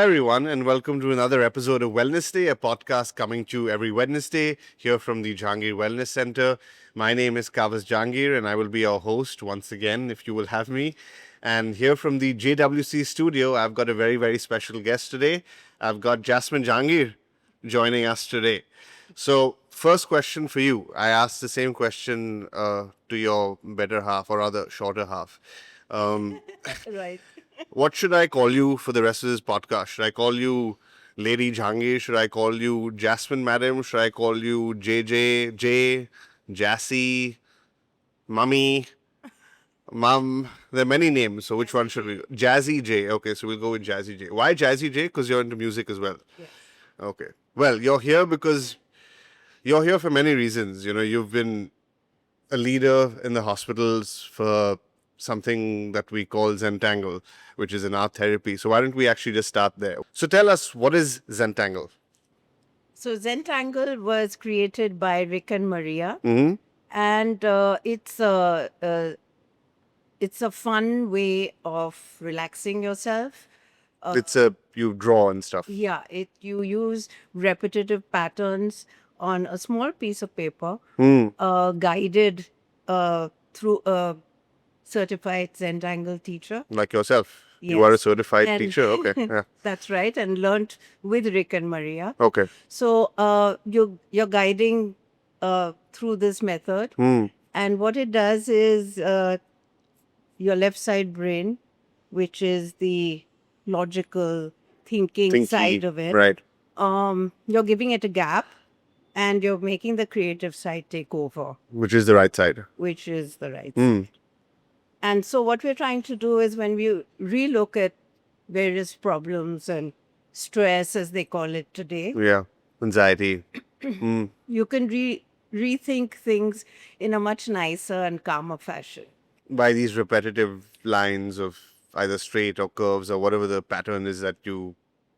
Hi, everyone, and welcome to another episode of Wellness Day, a podcast coming to you every Wednesday here from the Jahangir Wellness Center. My name is Kavas Jahangir, and I will be your host once again, if you will have me. And here from the JWC studio, I've got a very, very special guest today. I've got Jasmine Jahangir joining us today. So, first question for you. I asked the same question to your better half, or rather, shorter half. Um, Right. what should I call you for the rest of this podcast? Should I call you Lady Jahangir? Should I call you Jasmine Madam? Should I call you J, Jassy, Mummy, Mum? There are many names, so which one should we go? Jazzy J. Okay, so we'll go with Jazzy J. Why Jazzy J? Because you're into music as well. Yes. Okay. Well, you're here because you're here for many reasons. You know, you've been a leader in the hospitals for something that we call Zentangle, which is an art therapy. So why don't we actually just start there? So tell us, what is Zentangle? So Zentangle was created by Rick and Maria, Mm-hmm. and it's a fun way of relaxing yourself. It's a you draw and stuff. Yeah, you use repetitive patterns on a small piece of paper, guided through a certified Zentangle teacher. Like yourself. You are a Yes, certified and teacher. Okay. Yeah. that's right, and learnt with Rick and Maria. Okay. So you're guiding through this method, and what it does is your left side brain, which is the logical thinking side Thinky. of it, Right. you're giving it a gap, and you're making the creative side take over, Which is the right side. which is the right side. And so what we're trying to do is when we relook at various problems and stress, as they call it today, Yeah. Anxiety. you can rethink things in a much nicer and calmer fashion. By these repetitive lines of either straight or curves or whatever the pattern is that you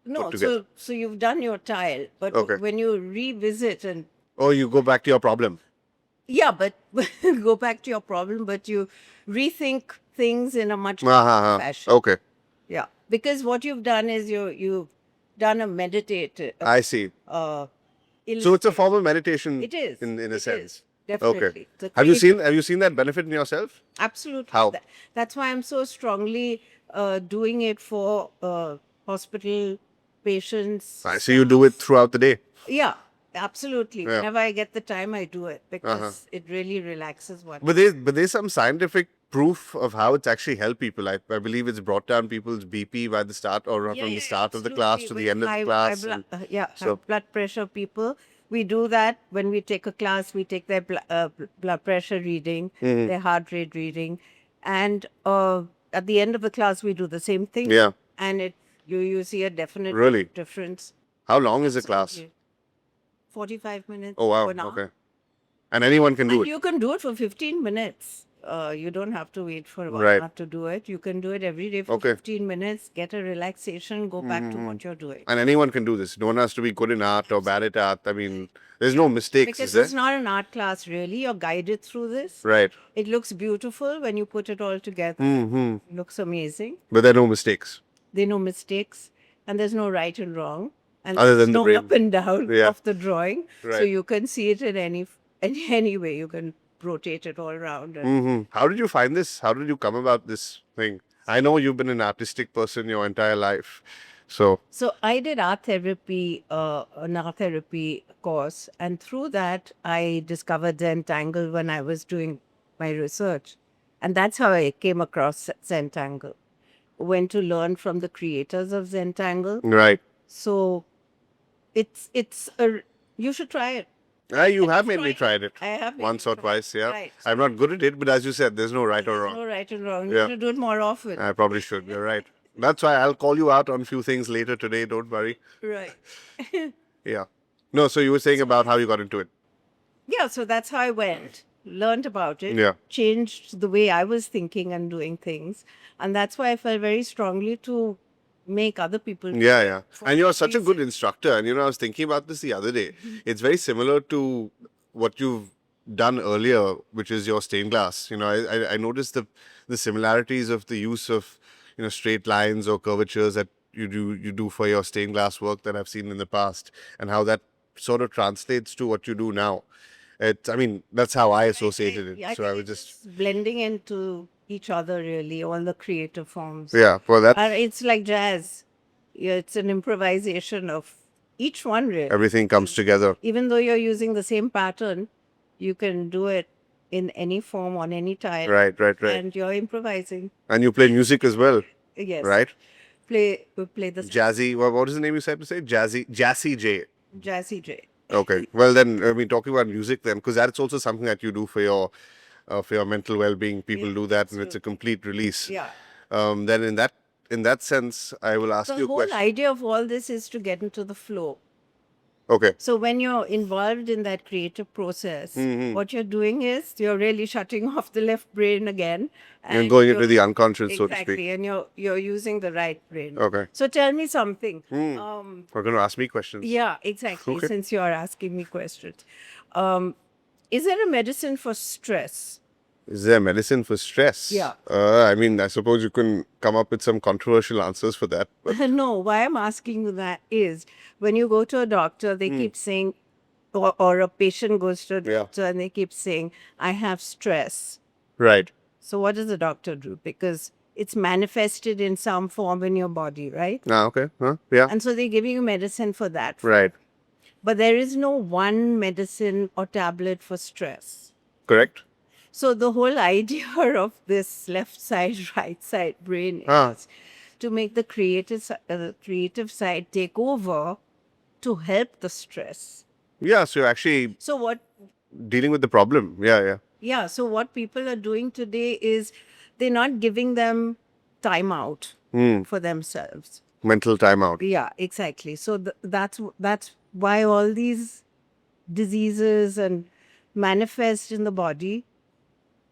No, put together. so you've done your tile, but Okay. when you revisit and Oh, you go back to your problem. yeah, but go back to your problem, but you rethink things in a much fashion. Okay. Yeah, because what you've done is you've done a meditate. I see. So it's a form of meditation. It is. in a It sense. is, definitely. Okay. It's a Have you creative- seen that benefit in yourself? Absolutely. How? That's why I'm so strongly doing it for hospital patients. So you do it throughout the day. Yeah, absolutely. Yeah. Whenever I get the time, I do it because it really relaxes one. But there's some scientific proof of how it's actually helped people. I believe it's brought down people's BP by the start or from the start of the class to the end of the class. High blood pressure people. We do that when we take a class. We take their blood pressure reading, their heart rate reading, and at the end of the class, we do the same thing. Yeah. And you see a definite Really? difference. How long is the class? Absolutely. 45 minutes. Oh wow. 1 hour. Okay. And anyone can do And it. you can do it for 15 minutes. You don't have to wait for 1 Right. hour to do it. You can do it every day for Okay. 15 minutes, get a relaxation, go back to what you're doing. And anyone can do this. No one has to be good in art or bad at art. I mean, there's no mistakes, Because is there? it's not an art class, really. You're guided through this. Right. It looks beautiful when you put it all together. It looks amazing. But there are no mistakes. There are no mistakes, and there's no right and wrong. And Other there's than the no brain. up and down Yeah. of the drawing. So Right. you can see it in any way. You can rotate it all around. And How did you find this? How did you come about this thing? I know you've been an artistic person your entire life. So, So I did art therapy, an art therapy course, and through that I discovered Zentangle when I was doing my research, and that's how I came across Zentangle. Went to learn from the creators of Zentangle. right. So you should try it. You have made me tried it. I have made Once you or try it. twice, yeah. Right. I'm not good at it, but as you said, there's no right or There's wrong. no right and wrong. Yeah. You should do it more often. I probably should. You're right. That's why I'll call you out on a few things later today. Don't worry. Right. Yeah. No, so you were saying about how you got into it. Yeah, so that's how I went, learned about it, Yeah. changed the way I was thinking and doing things. And that's why I felt very strongly to make other people do Yeah, it yeah. for And you're that such a good reason. instructor. And I was thinking about this the other day. It's very similar to what you've done earlier, which is your stained glass. I noticed the similarities of the use of straight lines or curvatures that you do for your stained glass work that I've seen in the past, and how that sort of translates to what you do now. I mean, that's how I associated it. I So think I was it's just, just blending into each other, really, all the creative forms. yeah. Well, that It's like jazz. Yeah, it's an improvisation of each one, really. everything comes together. Even though you're using the same pattern, you can do it in any form on any time. Right, right, right. And you're improvising. And you play music as well, Yes. right? We play the Jazzy. What is the name you said to say? Jassy J. jazzy J. Okay. Well, then, I mean, talking about music, then, because that's also something that you do for your mental well-being. People Yeah, do that, and it's a complete release. Yeah. Then, in that sense, I will ask The you a whole question. idea of all this is to get into the flow. Okay. So when you're involved in that creative process, what you're doing is you're really shutting off the left brain again, And going into you're- the unconscious, so to exactly, speak. and you're using the right brain. Okay. So tell me something. We're going to ask me questions. Yeah, exactly. Okay. Since you are asking me questions, is there a medicine for stress? Is there medicine for stress? Yeah. I mean, I suppose you can come up with some controversial answers for that. But No, why I'm asking you that is when you go to a doctor, they keep saying, or a patient goes to a Yeah. doctor and they keep saying, I have stress. right. So what does the doctor do? Because it's manifested in some form in your body, right? Okay. Huh? Yeah. And so they're giving you medicine for that. Right. But there is no one medicine or tablet for stress. Correct. So the whole idea of this left side, right side brain Ah. is to make the creative side take over to help the stress. Yeah. So you're actually So what dealing with the problem. Yeah. so what people are doing today is they're not giving them time out for themselves. Mental timeout. Yeah, exactly. So that's why all these diseases and manifest in the body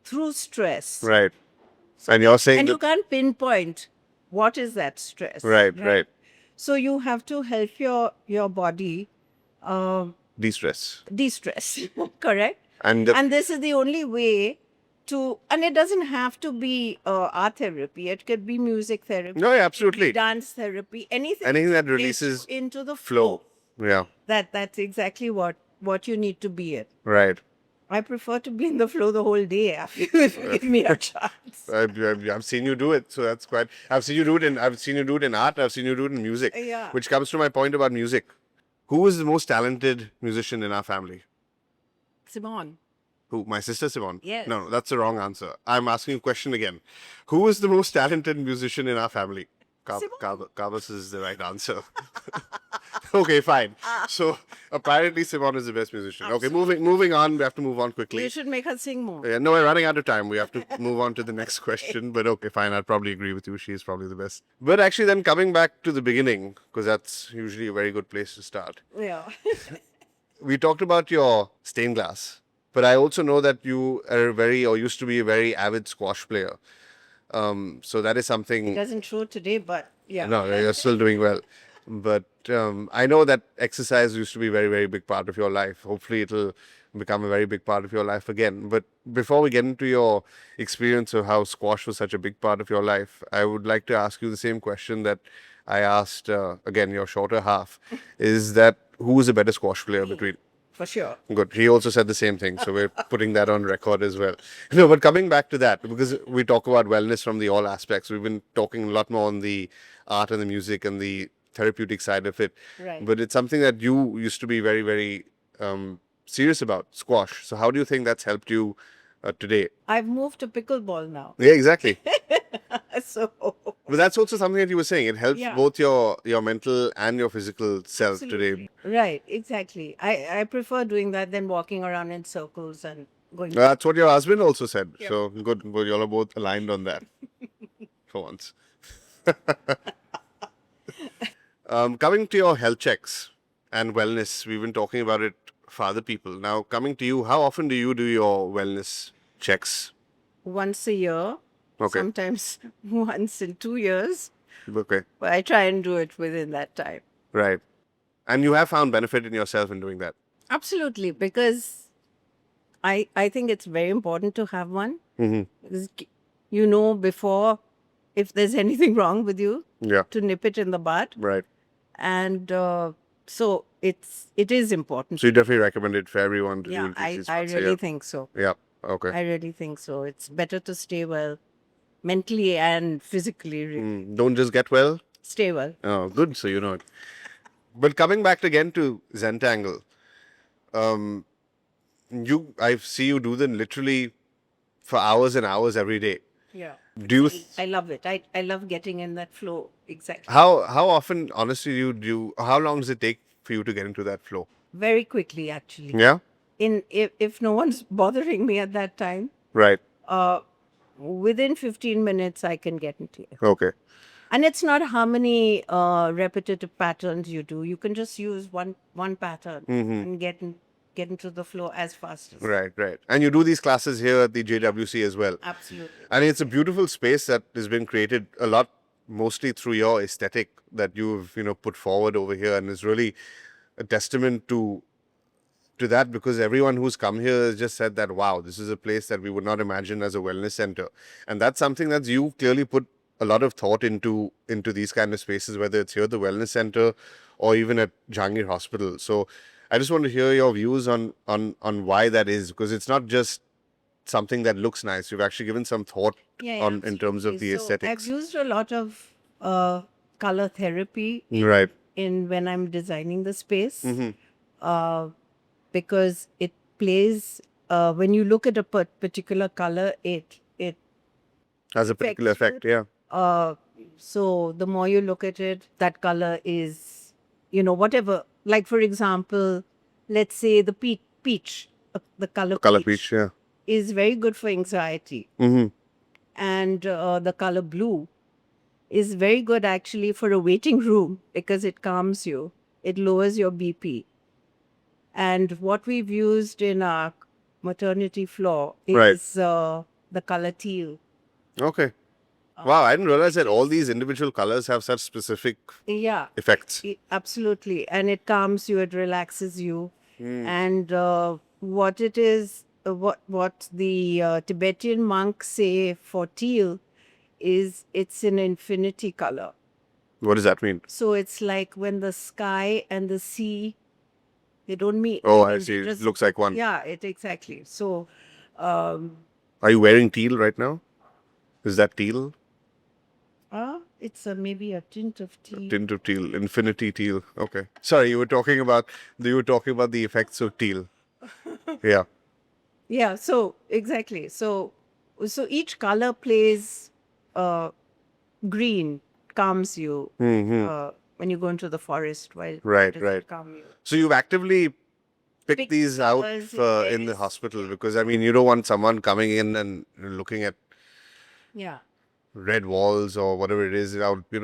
through stress. Right. And you're saying And you that. can't pinpoint what is that stress. Right. So you have to help your body De-stress. de-stress. Correct. And And this is the only way to, and it doesn't have to be art therapy. It could be music therapy. no, yeah, absolutely. Dance therapy. Anything. Anything that gets you releases into the flow. Yeah. That's exactly what you need to be in. Right. I prefer to be in the flow the whole day if you give me a chance. I've seen you do it, so that's quite. I've seen you do it in art. I've seen you do it in music. Yeah. Which comes to my point about music. Who is the most talented musician in our family? Simone. Who? My sister Simone? Yes. No, that's the wrong answer. I'm asking you a question again. Who is the most talented musician in our family? Simone. Kavas is the right answer. Okay, fine. So apparently Simone is the best musician. Okay, moving on. We have to move on quickly. You should make her sing more. Yeah, no, we're running out of time. We have to move on to the next question. But okay, fine. I'd probably agree with you. She's probably the best. But actually, then coming back to the beginning, because that's usually a very good place to start. Yeah. We talked about your stained glass, but I also know that you are used to be a very avid squash player. So that is something. Doesn't show today, but yeah. No, you're still doing well. But I know that exercise used to be a very, very big part of your life. Hopefully, it'll become a very big part of your life again. But before we get into your experience of how squash was such a big part of your life, I would like to ask you the same question that I asked, again, your shorter half, is that who is a better squash player between? For sure. Good. He also said the same thing. So we're putting that on record as well. No, but coming back to that, because we talk about wellness from the all aspects, we've been talking a lot more on the art and the music and the therapeutic side of it. Right. But it's something that you used to be very, very serious about, squash. So how do you think that's helped you today? I've moved to pickleball now. Yeah, exactly. So But that's also something that you were saying. It helps Yeah. both your mental and your physical self today. right, exactly. I prefer doing that than walking around in circles and going. That's what your husband also said. So good. Well, you all are both aligned on that for once. Coming to your health checks and wellness, we've been talking about it for other people. Now, coming to you, how often do you do your wellness checks? Once a year, Okay. sometimes once in 2 years, Okay. but I try and do it within that time. Right. And you have found benefit in yourself in doing that. Absolutely, because I think it's very important to have one. Mm-hmm. Because you know before if there's anything wrong with you, Yeah. to nip it in the bud. Right. And so it is important. So you definitely recommend it for everyone to do Yeah, retreats I once a really year. think so. Yeah. Okay. I really think so. It's better to stay well mentally and physically. Don't just get well. Stay well. Oh, good. So you know it. But coming back again to Zentangle, um, I see you do them literally for hours and hours every day. Yeah. Do you? I love it. I love getting in that flow. Exactly. How often, honestly, do how long does it take for you to get into that flow? Very quickly, actually. Yeah. If no one's bothering me at that time, Right. within 15 minutes I can get into it. Okay. And it's not how many repetitive patterns you do. You can just use one pattern and get into the flow as fast as. Right. Right. And you do these classes here at the JWC as well. Absolutely. And it's a beautiful space that has been created a lot, mostly through your aesthetic that you've put forward over here, and is really a testament to that, because everyone who's come here has just said that, wow, this is a place that we would not imagine as a wellness center. And that's something that you clearly put a lot of thought into these kind of spaces, whether it's here at the wellness center or even at Jahangir Hospital. So I just want to hear your views on why that is, because it's not just something that looks nice. You've actually given some thought on in terms of the absolutely. So I've aesthetics. used a lot of color therapy Right. in when I'm designing the space, Mm-hmm. because it plays when you look at a particular color, it Has a particular affects effect. Yeah. so the more you look at it, that color is, whatever. Like for example, let's say the peach, the color Color peach. Yeah. is very good for anxiety, Mm-hmm. and the color blue is very good actually for a waiting room because it calms you, it lowers your BP. And what we've used in our maternity floor Right. is the color teal. Okay. Wow, I didn't realize that all these individual colors have such specific Yeah, effects. absolutely. And it calms you, it relaxes you. And what it is, what the Tibetan monks say for teal is it's an infinity color. What does that mean? So it's like when the sky and the sea, they don't meet. Oh, I mean, see. they It looks like one. Yeah, it exactly. So, um, Are you wearing teal right now? Is that teal? it's maybe a tint of teal. Tint of teal, infinity teal. Okay. Sorry, you were talking about the effects of teal. Yeah. Yeah, so exactly. So each color plays green calms you when you go into the forest, while Right, does right. it calm you? So you've actively picked Pick these out colors in the hospital, because I mean you don't want someone coming in and looking at Yeah. red walls or whatever it is,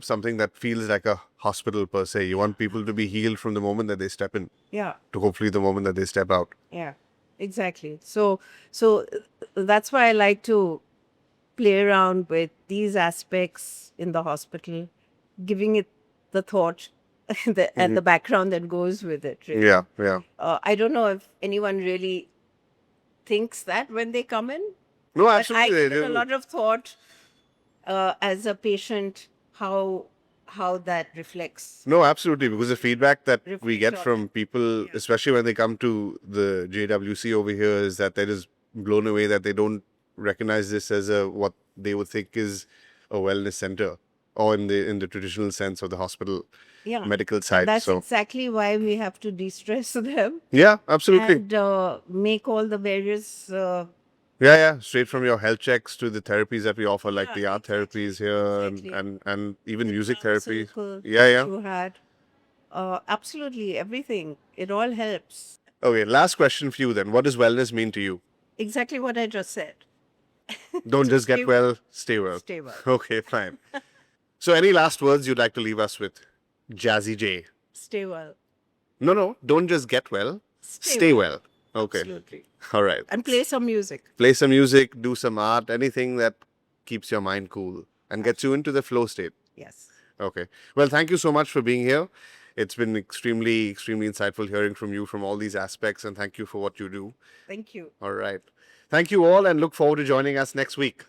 something that feels like a hospital per se. You want people to be healed from the moment that they step in Yeah. to hopefully the moment that they step out. Yeah. Exactly. So that's why I like to play around with these aspects in the hospital, giving it the thought and the background that goes with it. Really. Yeah, yeah. I don't know if anyone really thinks that when they come in. No, But I absolutely. they give it a do. lot of thought as a patient how that reflects. No, absolutely, because the feedback that we Reflect get on from people, especially when they come to the JWC over here, is that they're just blown away that they don't recognize this as what they would think is a wellness center, or in the traditional sense of the hospital Yeah. medical side. That's So exactly why we have to de-stress them yeah, absolutely. and make all the various Yeah, straight from your health checks to the therapies that we offer, like the Yeah, art therapies here, and even music therapy. circle Yeah, yeah. you had. Absolutely everything. It all helps. Okay, last question for you then. What does wellness mean to you? Exactly what I just said. Don't just stay get well, stay well. Stay well. Okay, fine. So, any last words you'd like to leave us with, Jazzy J? Stay well. No, don't just get well, Stay stay well. Okay, Absolutely. all right. And play some music. Play some music, do some art, anything that keeps your mind cool and gets you into the flow state. Yes. Okay. Well, thank you so much for being here. It's been extremely, extremely insightful hearing from you from all these aspects, and thank you for what you do. Thank you. All right. Thank you all, and look forward to joining us next week.